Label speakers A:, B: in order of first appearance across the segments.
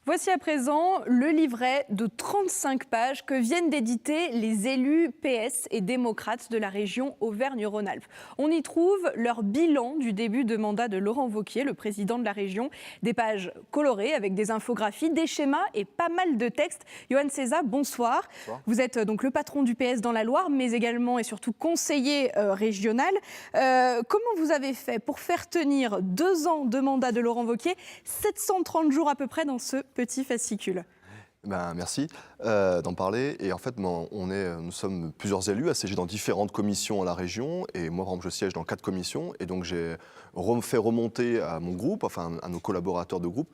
A: Voici à présent le livret de 35 pages que viennent d'éditer les élus PS et démocrates de la région Auvergne-Rhône-Alpes. On y trouve leur bilan du début de mandat de Laurent Wauquiez, le président de la région. Des pages colorées avec des infographies, des schémas et pas mal de textes. Yohann Seza, bonsoir.
B: Bonsoir.
A: Vous êtes donc le patron du PS dans la Loire, mais également et surtout conseiller régional. Comment vous avez fait pour faire tenir 2 ans de mandat de Laurent Wauquiez, 730 jours à peu près dans ce petit fascicule?
B: Merci d'en parler. Et en fait, nous sommes plusieurs élus assiégés dans différentes commissions à la région. Et moi, par exemple, je siège dans 4 commissions. Et donc, j'ai fait remonter à mon groupe, enfin à nos collaborateurs de groupe,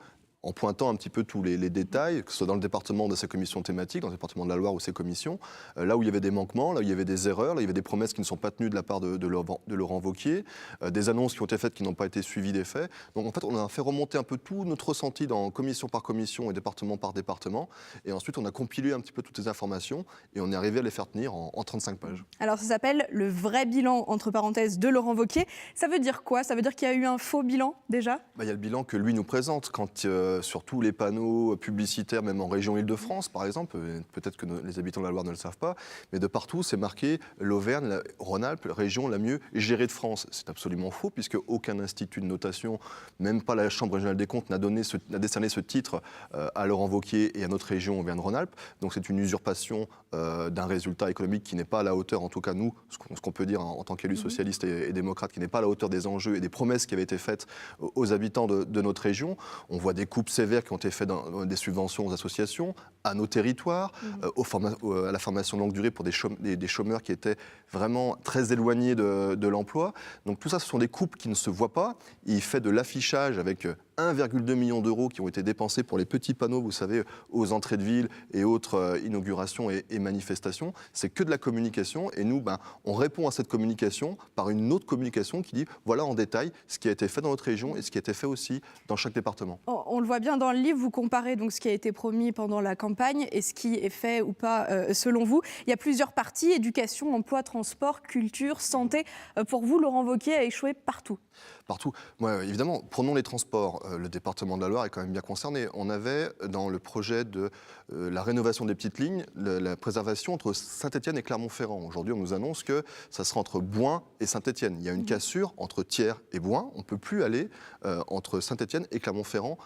B: en pointant un petit peu tous les détails, que ce soit dans le département de ces commissions thématiques, dans le département de la Loire ou ces commissions, là où il y avait des manquements, là où il y avait des erreurs, là où il y avait des promesses qui ne sont pas tenues de la part de Laurent Wauquiez, des annonces qui ont été faites qui n'ont pas été suivies des faits. Donc en fait, on a fait remonter un peu tout notre ressenti dans commission par commission et département par département. Et ensuite, on a compilé un petit peu toutes ces informations et on est arrivé à les faire tenir en 35 pages.
A: Alors ça s'appelle le vrai bilan, entre parenthèses, de Laurent Wauquiez. Ça veut dire quoi? Ça veut dire qu'il y a eu un faux bilan déjà?
B: Il y a le bilan que lui nous présente quand sur tous les panneaux publicitaires, même en région Île-de-France par exemple, peut-être que les habitants de la Loire ne le savent pas, mais de partout c'est marqué l'Auvergne, Rhône-Alpes, région la mieux gérée de France. C'est absolument faux puisque aucun institut de notation, même pas la Chambre régionale des comptes, n'a décerné ce titre à Laurent Wauquiez et à notre région Auvergne-Rhône-Alpes. Donc c'est une usurpation d'un résultat économique qui n'est pas à la hauteur, en tout cas nous, ce qu'on peut dire en tant qu'élus socialistes et démocrates, qui n'est pas à la hauteur des enjeux et des promesses qui avaient été faites aux habitants de notre région. On voit des coupes sévères qui ont été faites dans des subventions aux associations, à nos territoires, à la formation longue durée pour des chômeurs qui étaient vraiment très éloignés de l'emploi. Donc tout ça, ce sont des coupes qui ne se voient pas. Il fait de l'affichage avec 1,2 million d'euros qui ont été dépensés pour les petits panneaux, vous savez, aux entrées de ville et autres inaugurations et manifestations. C'est que de la communication et nous, on répond à cette communication par une autre communication qui dit voilà en détail ce qui a été fait dans notre région et ce qui a été fait aussi dans chaque département.
A: On le voit bien dans le livre, vous comparez donc ce qui a été promis pendant la campagne et ce qui est fait ou pas selon vous. Il y a plusieurs parties, éducation, emploi, transport, culture, santé. Pour vous, Laurent Wauquiez a échoué partout.
B: Partout. Moi, évidemment, prenons les transports. Le département de la Loire est quand même bien concerné. On avait dans le projet de la rénovation des petites lignes, la préservation entre Saint-Étienne et Clermont-Ferrand. Aujourd'hui, on nous annonce que ça sera entre Bouin et Saint-Étienne. Il y a une cassure entre Thiers et Bouin. On ne peut plus aller entre Saint-Étienne et Clermont-Ferrand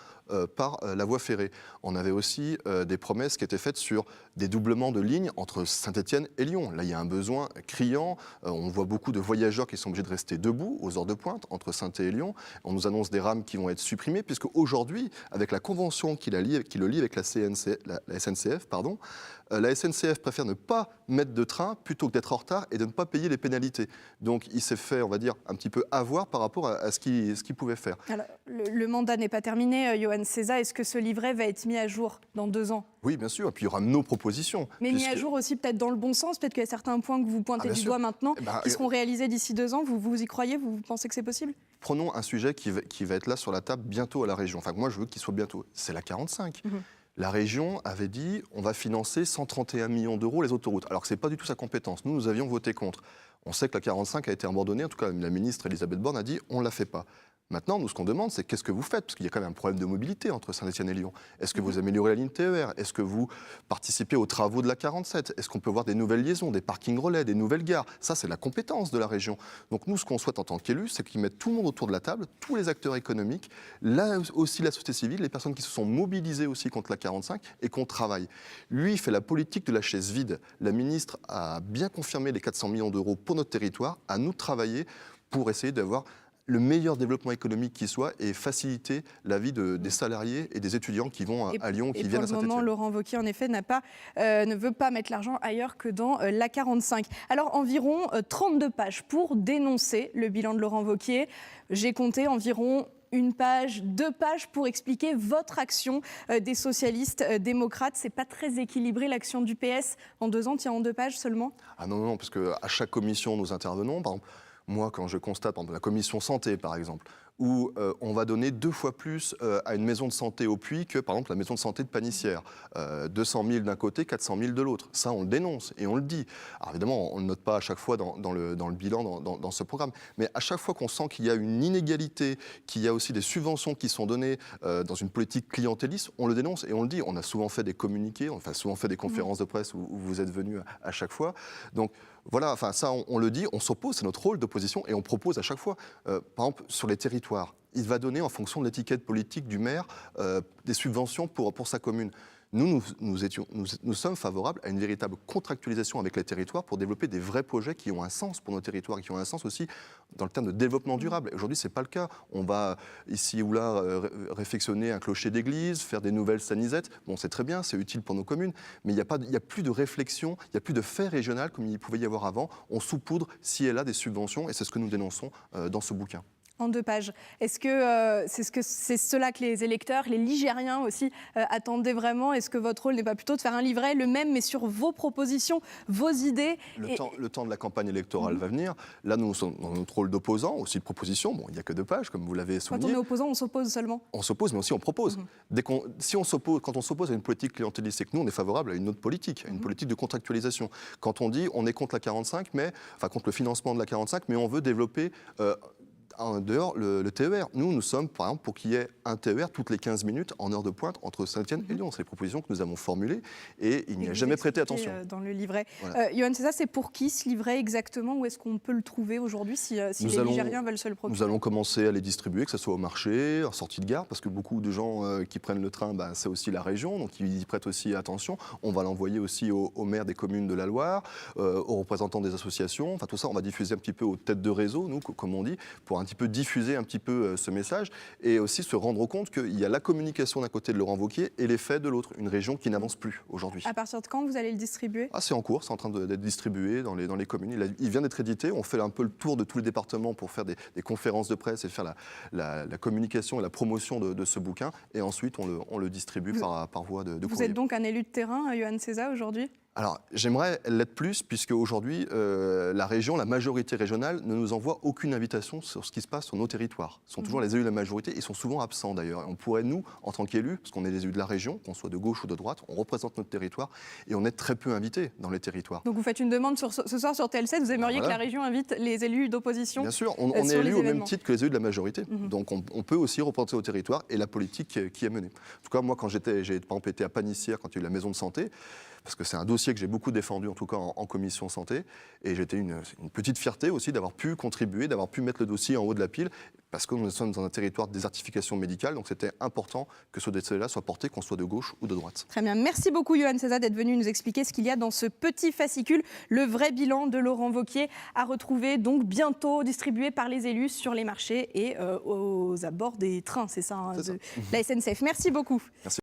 B: par la voie ferrée. On avait aussi des promesses qui étaient faites sur des doublements de lignes entre Saint-Étienne et Lyon. Là, il y a un besoin criant. On voit beaucoup de voyageurs qui sont obligés de rester debout aux heures de pointe entre Saint-Étienne et Lyon. On nous annonce des rames qui vont être supprimées, puisque aujourd'hui, avec la convention qui le lie avec la SNCF, la SNCF préfère ne pas mettre de train plutôt que d'être en retard et de ne pas payer les pénalités. Donc il s'est fait, on va dire, un petit peu avoir par rapport à ce qu'il pouvait faire.
A: Alors, le mandat n'est pas terminé, Yohann Seza. Est-ce que ce livret va être mis à jour dans 2 ans?
B: Oui, bien sûr. Et puis il y aura nos propositions.
A: Mais mis à jour aussi peut-être dans le bon sens. Peut-être qu'il y a certains points que vous pointez du doigt maintenant qui seront réalisés d'ici 2 ans. Vous y croyez? Vous pensez que c'est possible?
B: Prenons un sujet qui va être là sur la table bientôt à la région. Enfin, moi, je veux qu'il soit bientôt. C'est la 45. La région avait dit on va financer 131 millions d'euros les autoroutes, alors que ce n'est pas du tout sa compétence. Nous avions voté contre. On sait que la 45 a été abandonnée, en tout cas la ministre Elisabeth Borne a dit on ne la fait pas. Maintenant, nous, ce qu'on demande, c'est qu'est-ce que vous faites? Parce qu'il y a quand même un problème de mobilité entre Saint-Étienne et Lyon. Est-ce que vous améliorez la ligne TER? Est-ce que vous participez aux travaux de la 47? Est-ce qu'on peut voir des nouvelles liaisons, des parkings relais, des nouvelles gares? Ça, c'est la compétence de la région. Donc nous, ce qu'on souhaite en tant qu'élus, c'est qu'ils mettent tout le monde autour de la table, tous les acteurs économiques, là aussi la société civile, les personnes qui se sont mobilisées aussi contre la 45 et qu'on travaille. Lui, il fait la politique de la chaise vide. La ministre a bien confirmé les 400 millions d'euros pour notre territoire. À nous de travailler pour essayer d'avoir le meilleur développement économique qui soit et faciliter la vie des salariés et des étudiants qui vont à Lyon, qui viennent à Saint-Étienne.
A: Pour le moment, Laurent Wauquiez, en effet, ne veut pas mettre l'argent ailleurs que dans la 45. Alors, environ 32 pages pour dénoncer le bilan de Laurent Wauquiez. J'ai compté environ 1 page, 2 pages pour expliquer votre action des socialistes démocrates. C'est pas très équilibré l'action du PS en 2 ans, tiens, en 2 pages seulement?
B: Ah non, parce qu'à chaque commission, nous intervenons. Par exemple, moi, quand je constate, par exemple, la commission santé, par exemple, où on va donner 2 fois plus à une maison de santé au Puy que, par exemple, la maison de santé de Panissière. 200 000 d'un côté, 400 000 de l'autre. Ça, on le dénonce et on le dit. Alors évidemment, on ne le note pas à chaque fois dans le bilan, dans ce programme. Mais à chaque fois qu'on sent qu'il y a une inégalité, qu'il y a aussi des subventions qui sont données dans une politique clientéliste, on le dénonce et on le dit. On a souvent fait des communiqués, on a souvent fait des conférences de presse où vous êtes venus à chaque fois. Donc voilà, enfin ça, on le dit, on s'oppose, c'est notre rôle d'opposition et on propose à chaque fois. Par exemple, sur les territoires, il va donner en fonction de l'étiquette politique du maire des subventions pour sa commune. Nous sommes favorables à une véritable contractualisation avec les territoires pour développer des vrais projets qui ont un sens pour nos territoires et qui ont un sens aussi dans le terme de développement durable. Aujourd'hui, ce n'est pas le cas. On va ici ou là réfectionner un clocher d'église, faire des nouvelles stanisettes. Bon, c'est très bien, c'est utile pour nos communes, mais il n'y a plus de réflexion, il n'y a plus de fait régional comme il pouvait y avoir avant. On saupoudre ci et là des subventions et c'est ce que nous dénonçons dans ce bouquin.
A: En 2 pages. Est-ce que c'est cela que les électeurs, les Ligériens aussi, attendaient vraiment? Est-ce que votre rôle n'est pas plutôt de faire un livret, le même, mais sur vos propositions, vos idées?
B: Le temps de la campagne électorale va venir. Là, nous sommes dans notre rôle d'opposant, aussi de proposition. Bon, il n'y a que 2 pages, comme vous l'avez souligné.
A: Quand on est opposant, on s'oppose seulement? On
B: s'oppose, mais aussi on propose. Quand on s'oppose à une politique clientéliste, c'est que nous, on est favorable à une autre politique, à une politique de contractualisation. Quand on dit on est contre la 45, contre le financement de la 45, mais on veut développer en dehors le TER. Nous sommes, par exemple, pour qu'il y ait un TER toutes les 15 minutes en heure de pointe entre Saint-Étienne et Lyon. C'est les propositions que nous avons formulées et il n'y a jamais prêté attention.
A: Dans le livret.
B: Voilà.
A: Yohann Seza, c'est pour qui ce livret exactement? Où est-ce qu'on peut le trouver aujourd'hui si les Ligériens veulent se le procurer?
B: Nous allons commencer à les distribuer, que ce soit au marché, en sortie de gare, parce que beaucoup de gens qui prennent le train, c'est aussi la région, donc ils y prêtent aussi attention. On va l'envoyer aussi aux maires des communes de la Loire, aux représentants des associations. Enfin, tout ça, on va diffuser un petit peu aux têtes de réseau, nous, comme on dit, pour un petit peu diffuser un petit peu ce message et aussi se rendre compte qu'il y a la communication d'un côté de Laurent Wauquiez et les faits de l'autre, une région qui n'avance plus aujourd'hui.
A: À partir de quand vous allez le distribuer?
B: C'est en cours, c'est en train d'être distribué dans les communes. Il vient d'être édité, on fait un peu le tour de tous les départements pour faire des conférences de presse et faire la communication et la promotion de ce bouquin et ensuite on le distribue par voie de courrier.
A: Vous êtes donc un élu de terrain, Yohann Seza, aujourd'hui?
B: Alors, j'aimerais l'être plus, puisque aujourd'hui, la région, la majorité régionale, ne nous envoie aucune invitation sur ce qui se passe sur nos territoires. Ce sont toujours les élus de la majorité, ils sont souvent absents d'ailleurs. Et on pourrait, nous, en tant qu'élus, parce qu'on est les élus de la région, qu'on soit de gauche ou de droite, on représente notre territoire et on est très peu invités dans les territoires.
A: Donc vous faites une demande ce soir sur TL7, vous aimeriez que la région invite les élus d'opposition?
B: Bien sûr, on est élus au même titre que les élus de la majorité. Donc on peut aussi représenter au territoire et la politique qui est menée. En tout cas, moi, quand j'ai par exemple été à Panissière, quand il y a eu la maison de santé, parce que c'est un dossier que j'ai beaucoup défendu, en tout cas en commission santé, et j'étais une petite fierté aussi d'avoir pu contribuer, d'avoir pu mettre le dossier en haut de la pile, parce que nous sommes dans un territoire de désertification médicale, donc c'était important que ce dossier-là soit porté, qu'on soit de gauche ou de droite.
A: Très bien, merci beaucoup Yohann Seza d'être venu nous expliquer ce qu'il y a dans ce petit fascicule, le vrai bilan de Laurent Wauquiez, à retrouver donc bientôt distribué par les élus sur les marchés et aux abords des trains, c'est ça, de la SNCF. Merci beaucoup.
B: Merci.